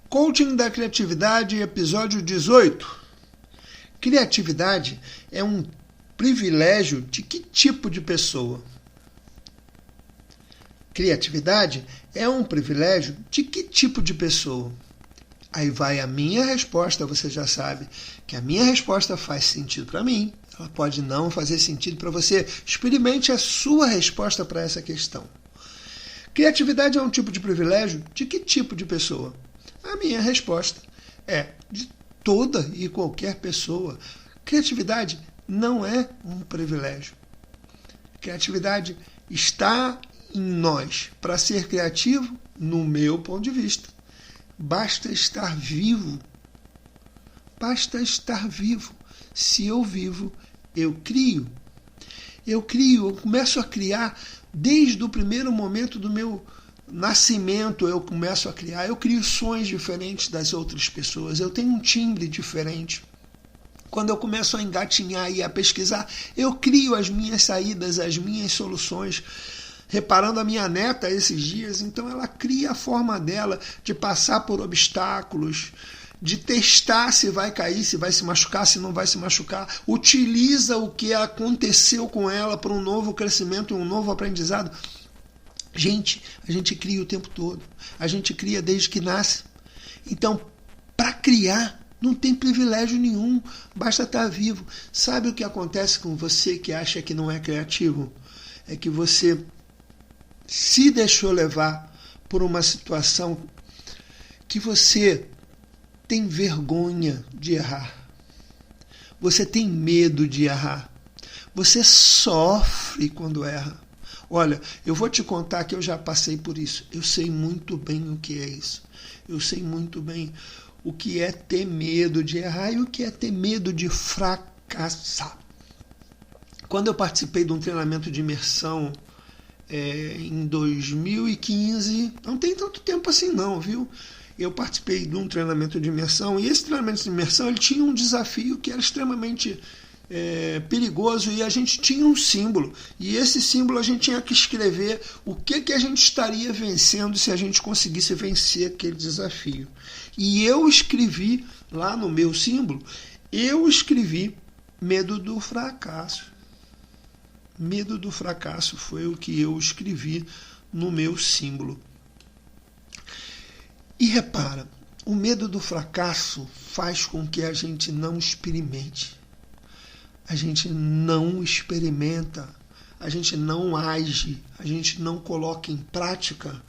Coaching da Criatividade, episódio 18. Criatividade é um privilégio de que tipo de pessoa? Criatividade é um privilégio de que tipo de pessoa? Aí vai a minha resposta, você já sabe que a minha resposta faz sentido para mim. Ela pode não fazer sentido para você. Experimente a sua resposta para essa questão. Criatividade é um tipo de privilégio de que tipo de pessoa? A minha resposta é de toda e qualquer pessoa. Criatividade não é um privilégio. Criatividade está em nós. Para ser criativo, no meu ponto de vista, basta estar vivo. Basta estar vivo. Se eu vivo, eu crio. Eu começo a criar desde o primeiro momento do meu nascimento. Eu começo a criar. Eu crio sons diferentes das outras pessoas. Eu tenho um timbre diferente. Quando eu começo a engatinhar e a pesquisar, eu crio as minhas saídas, as minhas soluções. Reparando a minha neta esses dias, então ela cria a forma dela de passar por obstáculos, de testar se vai cair, se vai se machucar, se não vai se machucar. Utiliza o que aconteceu com ela para um novo crescimento, um novo aprendizado. Gente, a gente cria o tempo todo. A gente cria desde que nasce. Então, para criar, não tem privilégio nenhum. Basta estar vivo. Sabe o que acontece com você que acha que não é criativo? É que você se deixou levar por uma situação que você tem vergonha de errar. Você tem medo de errar. Você sofre quando erra. Olha, eu vou te contar que eu já passei por isso. Eu sei muito bem o que é isso. Eu sei muito bem o que é ter medo de errar e o que é ter medo de fracassar. Quando eu participei de um treinamento de imersão em 2015, não tem tanto tempo assim não, viu? Eu participei de um treinamento de imersão e esse treinamento de imersão ele tinha um desafio que era extremamente perigoso e a gente tinha um símbolo e esse símbolo a gente tinha que escrever o que a gente estaria vencendo se a gente conseguisse vencer aquele desafio. E eu escrevi lá no meu símbolo, eu escrevi medo do fracasso. Medo do fracasso foi o que eu escrevi no meu símbolo. E repara, o medo do fracasso faz com que a gente não experimente. A gente não experimenta, a gente não age, a gente não coloca em prática,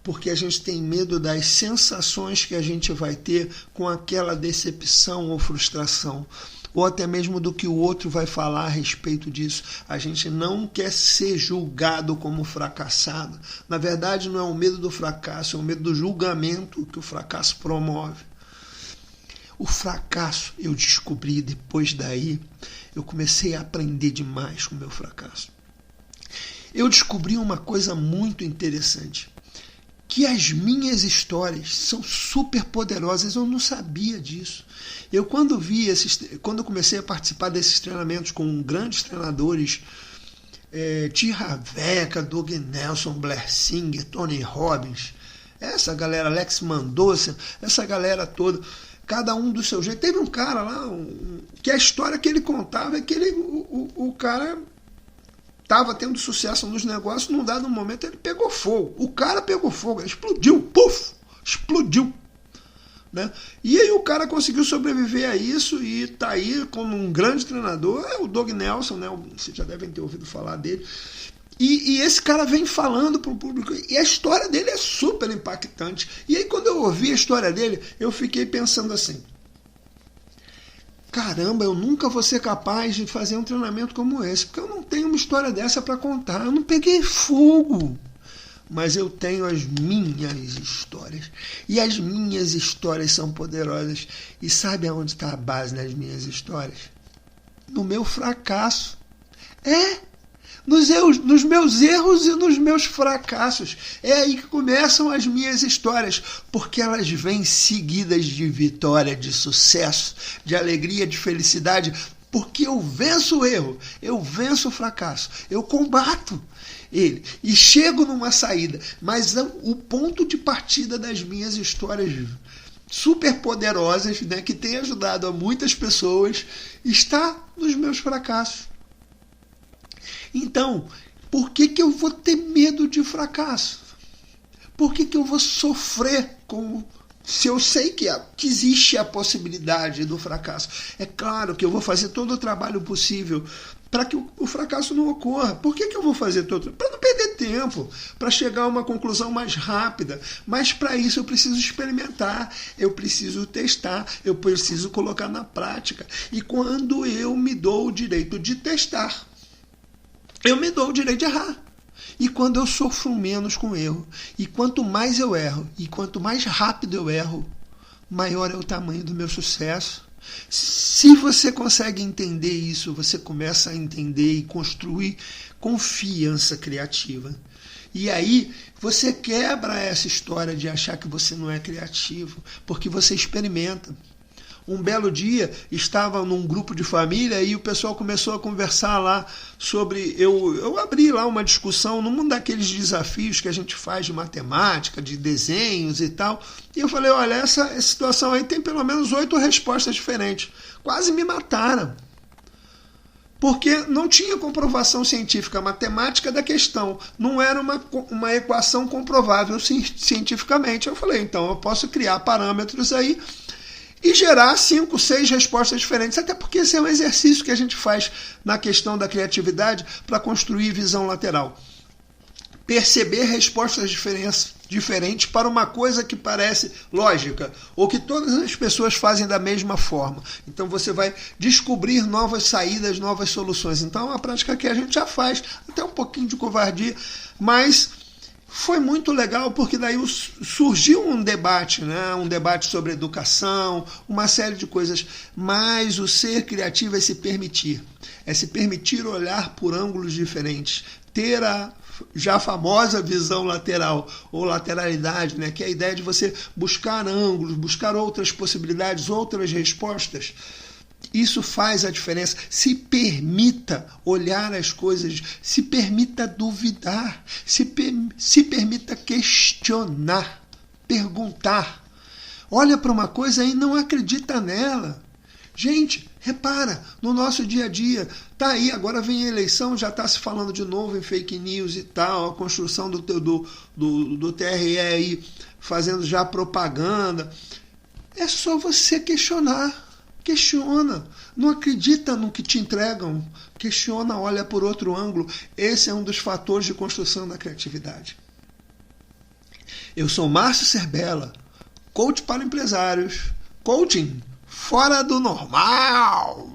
porque a gente tem medo das sensações que a gente vai ter com aquela decepção ou frustração, ou até mesmo do que o outro vai falar a respeito disso. A gente não quer ser julgado como fracassado. Na verdade, não é o medo do fracasso, é o medo do julgamento que o fracasso promove. O fracasso, eu descobri depois daí, eu comecei a aprender demais com o meu fracasso. Eu descobri uma coisa muito interessante, que as minhas histórias são super poderosas, eu não sabia disso. Eu quando eu comecei a participar desses treinamentos com grandes treinadores, T. Ravecca, Doug Nelson, Blair Singer, Tony Robbins, essa galera, Alex Mandossa, essa galera toda, cada um do seu jeito. Teve um cara lá, que a história que ele contava é que o cara estava tendo sucesso nos negócios, num dado momento ele pegou fogo. O cara pegou fogo, ele explodiu, puf, explodiu. Né? E aí o cara conseguiu sobreviver a isso e está aí como um grande treinador, é o Doug Nelson, né? Vocês já devem ter ouvido falar dele. E esse cara vem falando para o público, e a história dele é super impactante. E aí quando eu ouvi a história dele, eu fiquei pensando assim, caramba, eu nunca vou ser capaz de fazer um treinamento como esse, porque eu não tenho uma história dessa para contar, eu não peguei fogo. Mas eu tenho as minhas histórias. E as minhas histórias são poderosas. E sabe aonde está a base das minhas histórias? No meu fracasso. Nos meus erros e nos meus fracassos. É aí que começam as minhas histórias. Porque elas vêm seguidas de vitória, de sucesso, de alegria, de felicidade. Porque eu venço o erro, eu venço o fracasso, eu combato. ele. E chego numa saída. Mas o ponto de partida das minhas histórias super poderosas, né, que tem ajudado a muitas pessoas, está nos meus fracassos. Então, por que eu vou ter medo de fracasso? Por que eu vou sofrer se eu sei que existe a possibilidade do fracasso? É claro que eu vou fazer todo o trabalho possível para que o fracasso não ocorra. Por que eu vou fazer todo? Para não perder tempo, para chegar a uma conclusão mais rápida. Mas para isso eu preciso experimentar, eu preciso testar, eu preciso colocar na prática. E quando eu me dou o direito de testar, eu me dou o direito de errar. E quando eu sofro menos com o erro, e quanto mais eu erro, e quanto mais rápido eu erro, maior é o tamanho do meu sucesso. Se você consegue entender isso, você começa a entender e construir confiança criativa. E aí você quebra essa história de achar que você não é criativo, porque você experimenta. Um belo dia, estava num grupo de família e o pessoal começou a conversar lá sobre... Eu abri lá uma discussão num daqueles desafios que a gente faz de matemática, de desenhos e tal. E eu falei, olha, essa situação aí tem pelo menos 8 respostas diferentes. Quase me mataram. Porque não tinha comprovação científica matemática da questão. Não era uma equação comprovável cientificamente. Eu falei, então eu posso criar parâmetros aí e gerar 5, 6 respostas diferentes. Até porque esse é um exercício que a gente faz na questão da criatividade para construir visão lateral. Perceber respostas diferentes para uma coisa que parece lógica, ou que todas as pessoas fazem da mesma forma. Então você vai descobrir novas saídas, novas soluções. Então é uma prática que a gente já faz, até um pouquinho de covardia, mas foi muito legal porque daí surgiu um debate, né? Um debate sobre educação, uma série de coisas. Mas o ser criativo é se permitir olhar por ângulos diferentes, ter a já famosa visão lateral ou lateralidade, né? Que é a ideia de você buscar ângulos, buscar outras possibilidades, outras respostas. Isso faz a diferença. Se permita olhar as coisas, se permita duvidar, se permita questionar, perguntar. Olha para uma coisa e não acredita nela. Gente, repara, no nosso dia a dia, tá aí, agora vem a eleição, já está se falando de novo em fake news e tal, a construção do TRE aí, fazendo já propaganda. É só você questionar. Questiona, não acredita no que te entregam, questiona, olha por outro ângulo. Esse é um dos fatores de construção da criatividade. Eu sou Márcio Serbella, coach para empresários, coaching fora do normal.